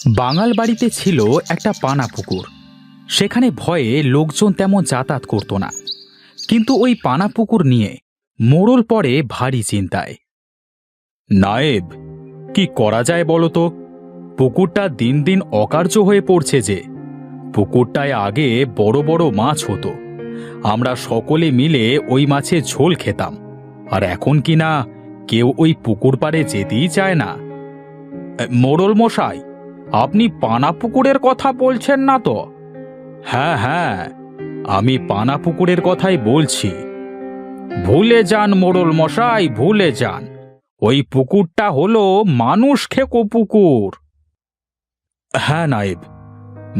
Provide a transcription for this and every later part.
বাঙাল বাড়িতে ছিল একটা পানা পুকুর। সেখানে ভয়ে লোকজন তেমন যাতায়াত করত না। কিন্তু ওই পানা পুকুর নিয়ে মোড়ল পড়ে ভারী চিন্তায়। নায়েব, কি করা যায় বলো তো? পুকুরটা দিন দিন অকার্য হয়ে পড়ছে যে। পুকুরটায় আগে বড় বড় মাছ হতো, আমরা সকলে মিলে ওই মাছের ঝোল খেতাম। আর এখন কি না কেউ ওই পুকুর পাড়ে যেতেই চায় না। মোড়ল মশাই, আপনি পানা পুকুরের কথা বলছেন না তো? হ্যাঁ হ্যাঁ, আমি পানা পুকুরের কথাই বলছি। ভুলে যান মোড়ল মশাই, ভুলে যান। ওই পুকুরটা হলো মানুষ খেকো পুকুর। হ্যাঁ নায়েব,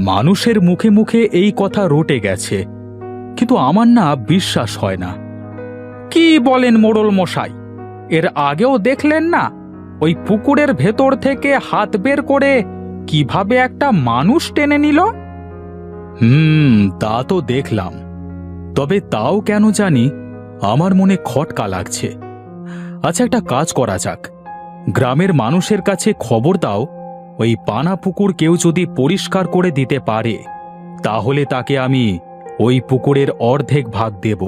মানুষের মুখে মুখে এই কথা রটে গেছে, কিন্তু আমার না বিশ্বাস হয় না। কি বলেন মোড়ল মশাই? এর আগেও দেখলেন না ওই পুকুরের ভেতর থেকে হাত বের করে কিভাবে একটা মানুষ টেনে নিল? তা তো দেখলাম, তবে তাও কেন জানি আমার মনে খটকা লাগছে। আচ্ছা, একটা কাজ করা যাক, গ্রামের মানুষের কাছে খবর দাও, ওই পানা পুকুর কেউ যদি পরিষ্কার করে দিতে পারে তাহলে তাকে আমি ওই পুকুরের অর্ধেক ভাগ দেব।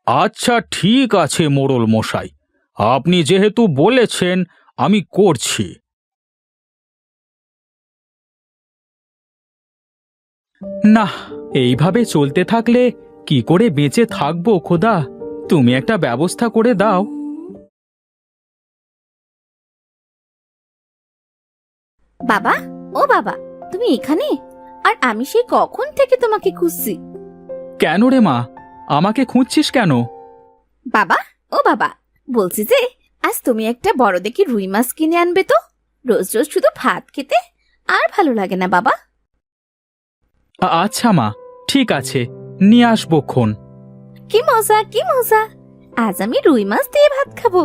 আচ্ছা ঠিক আছে মোড়ল মশাই, আপনি যেহেতু বলেছেন আমি করছি। না, এইভাবে চলতে থাকলে কি করে বেঁচে থাকবো খোদা? তুমি একটা ব্যবস্থা করে দাও। বাবা, ও বাবা, তুমি এখানে? আর আমি সেই কখন থেকে তোমাকে খুঁজছি। কেন রে মা, আমাকে খুঁজছিস কেন? বাবা, ও বাবা, বলছি যে আজ তুমি একটা বড় দেখে রুই মাছ কিনে আনবে তো। রোজ রোজ শুধু ভাত খেতে আর ভালো লাগে না বাবা। আচ্ছা মা, ঠিক আছে, নিয়ে আসবো খন। কি মজা, কি মজা! আজ আমি রুই মাছ দিয়ে ভাত খাবো।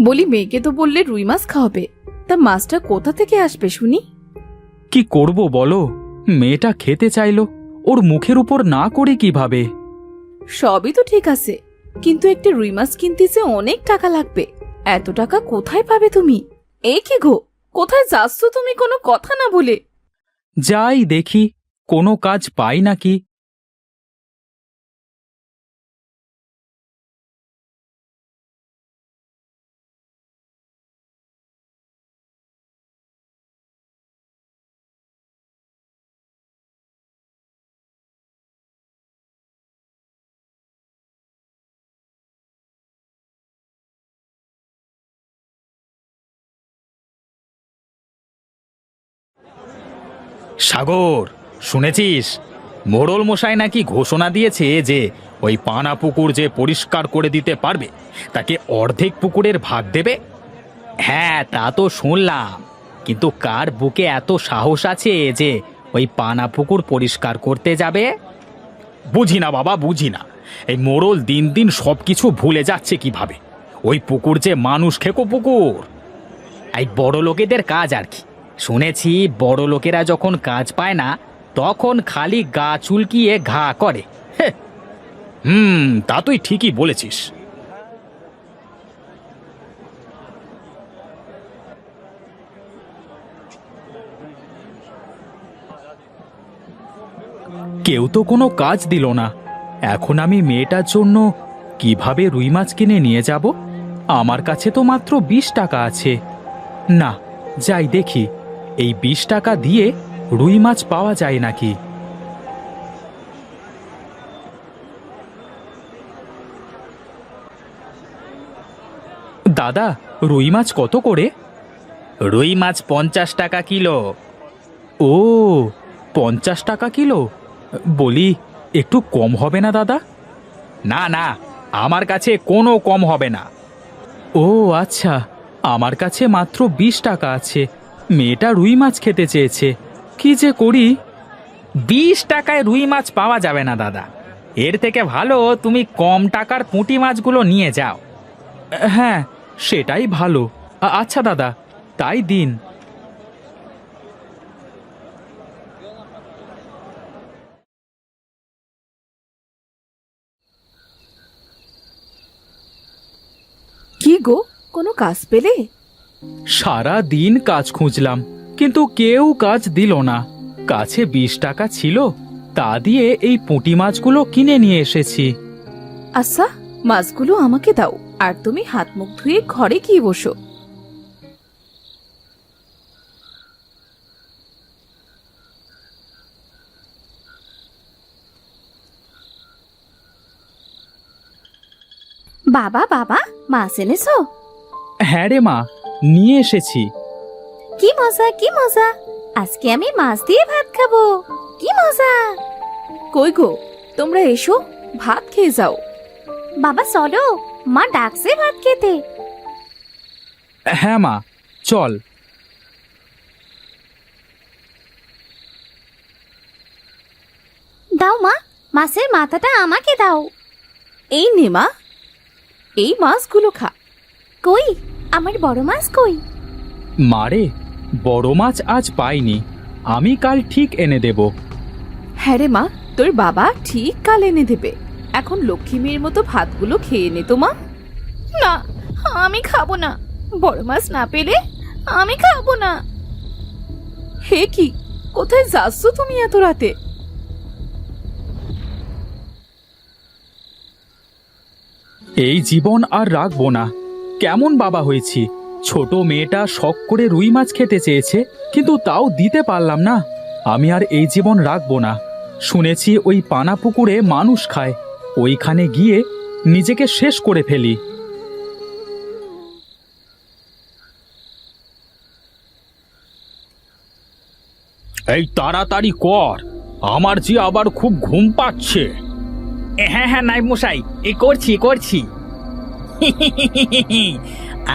বলি, মেয়েকে তো বললে রুই মাছ খাওয়াবে, তা মাছটা কোথা থেকে আসবে শুনি? কি করব বলো, মেয়েটা খেতে চাইলো, ওর মুখের উপর না করে কিভাবে? সবই তো ঠিক আছে, কিন্তু একটা রুই মাছ কিনতে যে অনেক টাকা লাগবে। এত টাকা কোথায় পাবে তুমি? এই কি গো, কোথায় যাচ্ছ তুমি কোনো কথা না বলে? যাই দেখি, কোনো কাজ পাই নাকি। সাগর, শুনেছিস মোড়ল মশাই নাকি ঘোষণা দিয়েছে যে ওই পানা পুকুর যে পরিষ্কার করে দিতে পারবে তাকে অর্ধেক পুকুরের ভাগ দেবে? হ্যাঁ, তা তো শুনলাম, কিন্তু কার বুকে এত সাহস আছে যে ওই পানা পুকুর পরিষ্কার করতে যাবে? বুঝি না বাবা, বুঝি না। এই মোড়ল দিন দিন সবকিছু ভুলে যাচ্ছে কিভাবে। ওই পুকুর যে মানুষ খেকো পুকুর। এই বড় লোকেদের কাজ আর কি। শুনেছি বড় লোকেরা যখন কাজ পায় না তখন খালি গা চুলকিয়ে ঘা করে। হে, তা তুই ঠিকই বলেছিস। কেউ তো কোনো কাজ দিল না। এখন আমি মেয়েটার জন্য কিভাবে রুই মাছ কিনে নিয়ে যাব? আমার কাছে তো মাত্র 20 টাকা আছে। না, যাই দেখি এই 20 টাকা দিয়ে রুই মাছ পাওয়া যায় নাকি। দাদা, রুই মাছ কত করে? রুই মাছ 50 টাকা কিলো। ও, 50 টাকা কিলো? বলি, একটু কম হবে না দাদা? না না, আমার কাছে কোনো কম হবে না। ও আচ্ছা, আমার কাছে মাত্র 20 টাকা আছে। মেয়েটা রুই মাছ খেতে চেয়েছে, কি যে করি। 20 টাকায় রুই মাছ পাওয়া যাবে না দাদা। এর থেকে ভালো তুমি কম টাকার পুঁটি মাছগুলো নিয়ে যাও। হ্যাঁ, সেটাই ভালো। আচ্ছা দাদা, তাই দিন। গো, কোনো কাজ পেলে? সারা দিন কাজ খুঁজলাম, কিন্তু কেউ কাজ দিল না। কাছে 20 টাকা ছিল, তা দিয়ে এই পুঁটি মাছগুলো কিনে নিয়ে এসেছি। আচ্ছা, মাছগুলো আমাকে দাও, আর তুমি হাত মুখ ধুয়ে ঘরে গিয়ে বসো। বাবা বাবা, মাছ এনেছো? হ্যাঁ রে মা, নিয়ে এসেছি। কি মজা কি মজা, আজকে আমি মাছ দিয়ে ভাত খাবো। কি মজা! কই গো, তোমরা এসো, ভাত খেয়ে যাও। বাবা চলো, মা ডাকছে ভাত খেতে। হ্যাঁ মা, চল। দাও মা, মাছের মাথাটা আমাকে দাও। এই নে মা, এই মাছগুলো খা। কই আমার বড় মাছ কই? মারে, বড় মাছ আজ পাইনি, আমি কাল ঠিক এনে দেব। হ্যাঁ রে মা, তোর বাবা ঠিক কাল এনে দেবে। এখন লক্ষ্মী মেয়ের মতো ভাতগুলো খেয়ে নে তো মা। না, আমি খাবো না, বড় মাছ না পেলে আমি খাবো না। হে কি, কোথায় যাচ্ছ তুমি এত রাতে? এই জীবন আর রাখবো না। কেমন বাবা হয়েছি! ছোট মেয়েটা শখ করে রুই মাছ খেতে চেয়েছে, কিন্তু তাও দিতে পারলাম না। আমি আর এই জীবন রাখবো না। শুনেছি ওই পানা পুকুরে মানুষ খায়, ওইখানে গিয়ে নিজেকে শেষ করে ফেলি। এই তাড়াতাড়ি কর, আমার যে আবার খুব ঘুম পাচ্ছে। হ্যাঁ হ্যাঁ নাইব মশাই, করছি করছি।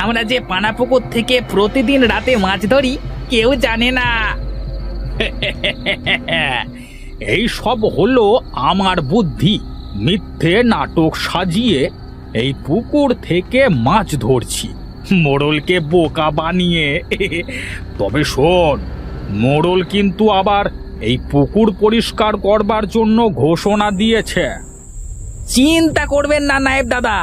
আমরা যে পানাপুকুর থেকে প্রতিদিন রাতে মাছ ধরি, কেউ জানে না। এই সব হলো আমার বুদ্ধি। মিথ্যে নাটক সাজিয়ে এই পুকুর থেকে মাছ ধরছি, মোড়লকে বোকা বানিয়ে। তবে শোন, মোড়ল কিন্তু আবার এই পুকুর পরিষ্কার করবার জন্য ঘোষণা দিয়েছে। চিন্তা করবেন না নায়েব দাদা,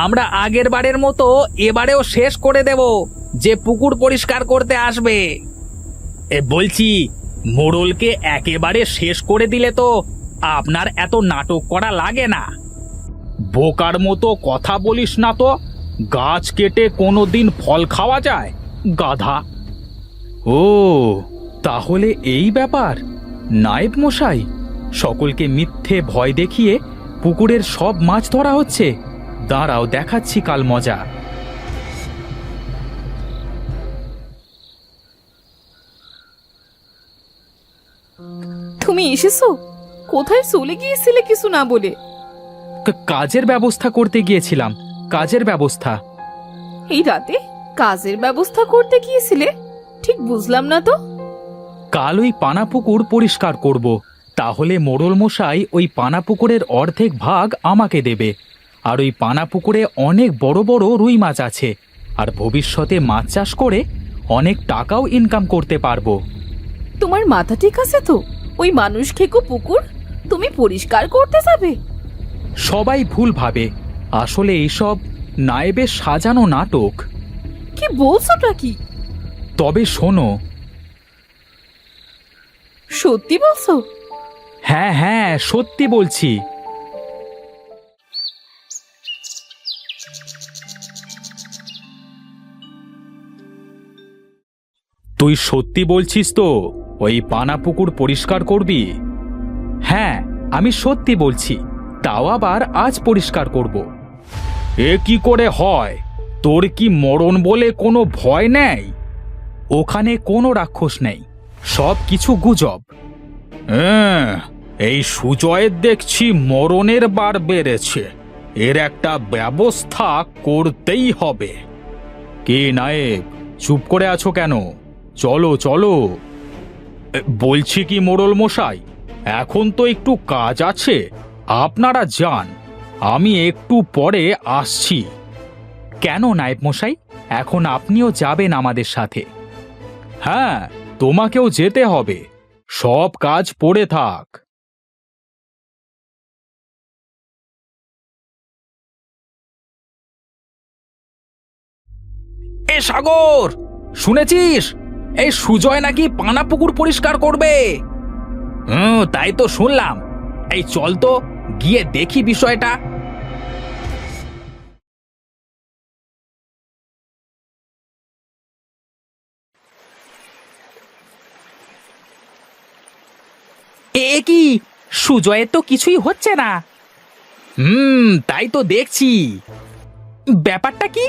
আমরা আগের বারের মতো এবারেও শেষ করে দেব যে পুকুর পরিষ্কার করতে আসবে। বলছি, মোড়লকে একেবারে শেষ করে দিলে তো আপনার এত নাটক করা লাগে না। বোকার মতো কথা বলিস না তো। গাছ কেটে কোনোদিন ফল খাওয়া যায়, গাধা! ও, তাহলে এই ব্যাপার। নায়েব মশাই, সকলকে মিথ্যে ভয় দেখিয়ে পুকুরের সব মাছ ধরা হচ্ছে। দাঁড়াও, দেখাচ্ছি কাল মজা। তুমি এসেছো? কোথায় চলে গিয়েছিলে কিছু না বলে? কাজের ব্যবস্থা করতে গিয়েছিলাম, কাজের ব্যবস্থা। এই রাতে কাজের ব্যবস্থা করতে গিয়েছিলে? ঠিক বুঝলাম না তো। কাল ওই পানা পুকুর পরিষ্কার করব, তাহলে মোড়ল মশাই ওই পানা পুকুরের অর্ধেক ভাগ আমাকে দেবে। আর ওই পানা পুকুরে অনেক বড় বড় রুই মাছ আছে, আর ভবিষ্যতে মাছ চাষ করে অনেক টাকাও ইনকাম করতে পারবো। তোমার মাথা ঠিক আছে তো? ওই মানুষ খেকো পুকুর তুমি পরিষ্কার করতে যাবে? সবাই ভুল ভাবে, আসলে এইসব নায়েবের সাজানো নাটক। কি বলছোটা কি? তবে শোনো। সত্যি বলছো? হ্যাঁ হ্যাঁ, সত্যি বলছি। তুই সত্যি বলছিস তো ওই পানা পুকুর পরিষ্কার করবি? হ্যাঁ, আমি সত্যি বলছি, তাও আবার আজ পরিষ্কার করব। এ কি করে হয়? তোর কি মরণ বলে কোনো ভয় নেই? ওখানে কোনো রাক্ষস নেই, সব কিছু গুজব। এই সুজয়ের দেখছি মরণের বার বেড়েছে, এর একটা ব্যবস্থা করতেই হবে। কে নায়েব, চুপ করে আছো কেন? চলো চলো। বলছি কি মোড়ল মশাই, এখন তো একটু কাজ আছে, আপনারা যান, আমি একটু পরে আসছি। কেন নায়েব মশাই, এখন আপনিও যাবেন আমাদের সাথে? হ্যাঁ, তোমাকেও যেতে হবে, সব কাজ পড়ে থাক। সাগর, শুনেছিস এই সুজয় নাকি পানা পুকুর পরিষ্কার করবে? তাই তো শুনলাম। এই চল তো গিয়ে দেখি বিষয়টা। এ কি, সুজয়ের তো কিছুই হচ্ছে না। তাই তো দেখছি। ব্যাপারটা কি?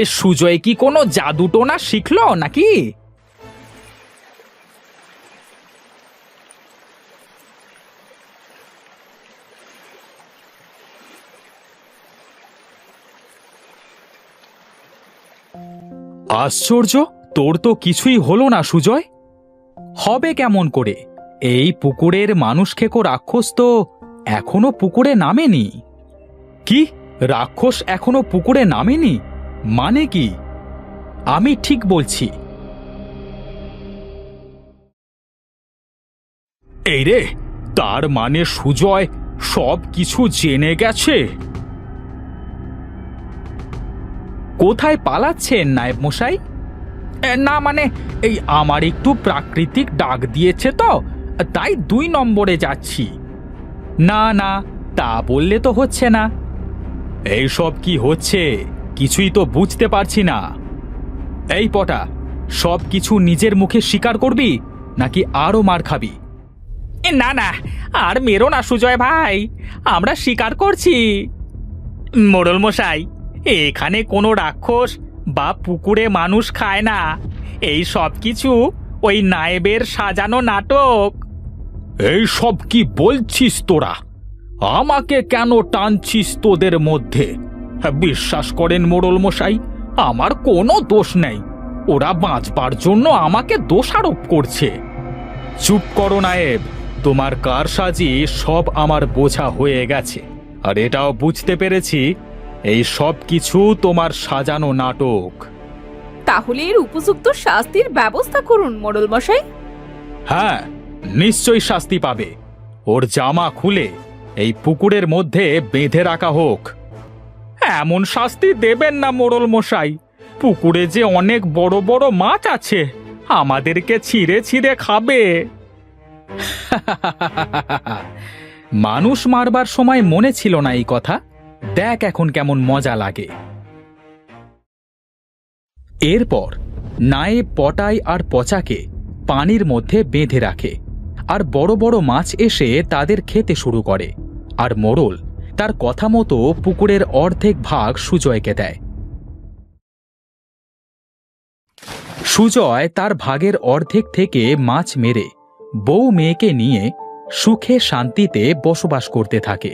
এ সুজয় কি কোনো জাদু টোনা শিখলো নাকি? আশ্চর্য, তোর তো কিছুই হলো না সুজয়। হবে কেমন করে? এই পুকুরের মানুষ খেকো রাক্ষস তো এখনো পুকুরে নামেনি। কি, রাক্ষস এখনো পুকুরে নামেনি? মানে কি? আমি ঠিক বলছি। এই রে, তার মানে সুজয় সব কিছু জেনে গেছে। কোথায় পালাচ্ছেন নায়েব মশাই? না মানে এই আমার একটু প্রাকৃতিক ডাক দিয়েছে তো, তাই 2 নম্বরে যাচ্ছি। না না, তা বললে তো হচ্ছে না। এইসব কি হচ্ছে কিছুই তো বুঝতে পারছি না। এই পটা, সব কিছু নিজের মুখে স্বীকার করবি নাকি আরো মার খাবি? না না, আর মেরো না সুজয় ভাই, আমরা স্বীকার করছি। মোড়ল মশাই, এখানে কোনো রাক্ষস বা পুকুরে মানুষ খায় না। এই সব কিছু ওই নায়েবের সাজানো নাটক। এই সব কি বলছিস তোরা? আমাকে কেন টানছিস তোদের মধ্যে? বিশ্বাস করেন মোড়ল মশাই, আমার কোনো দোষ নেই। ওরা বাঁচবার জন্য আমাকে দোষারোপ করছে। চুপ করো নায়েব, তোমার কারসাজি সব আমার বোঝা হয়ে গেছে। আর এটাও বুঝতে পেরেছি এই সব কিছু তোমার সাজানো নাটক। তাহলে এর উপযুক্ত শাস্তির ব্যবস্থা করুন মোড়ল মশাই। হ্যাঁ, নিশ্চয়ই শাস্তি পাবে। ওর জামা খুলে এই পুকুরের মধ্যে বেঁধে রাখা হোক। এমন শাস্তি দেবেন না মোড়ল মশাই, পুকুরে যে অনেক বড় বড় মাছ আছে, আমাদেরকে ছিঁড়ে ছিঁড়ে খাবে। মানুষ মারবার সময় মনে ছিল না এই কথা। দেখ এখন কেমন মজা লাগে। এরপর নায়েব পটাই আর পচাকে পানির মধ্যে বেঁধে রাখে, আর বড় বড় মাছ এসে তাদের খেতে শুরু করে। আর মোড়ল তার কথা মতো পুকুরের অর্ধেক ভাগ সুজয়কে দেয়। সুজয় তার ভাগের অর্ধেক থেকে মাছ মেরে বউ মেয়েকে নিয়ে সুখে শান্তিতে বসবাস করতে থাকে।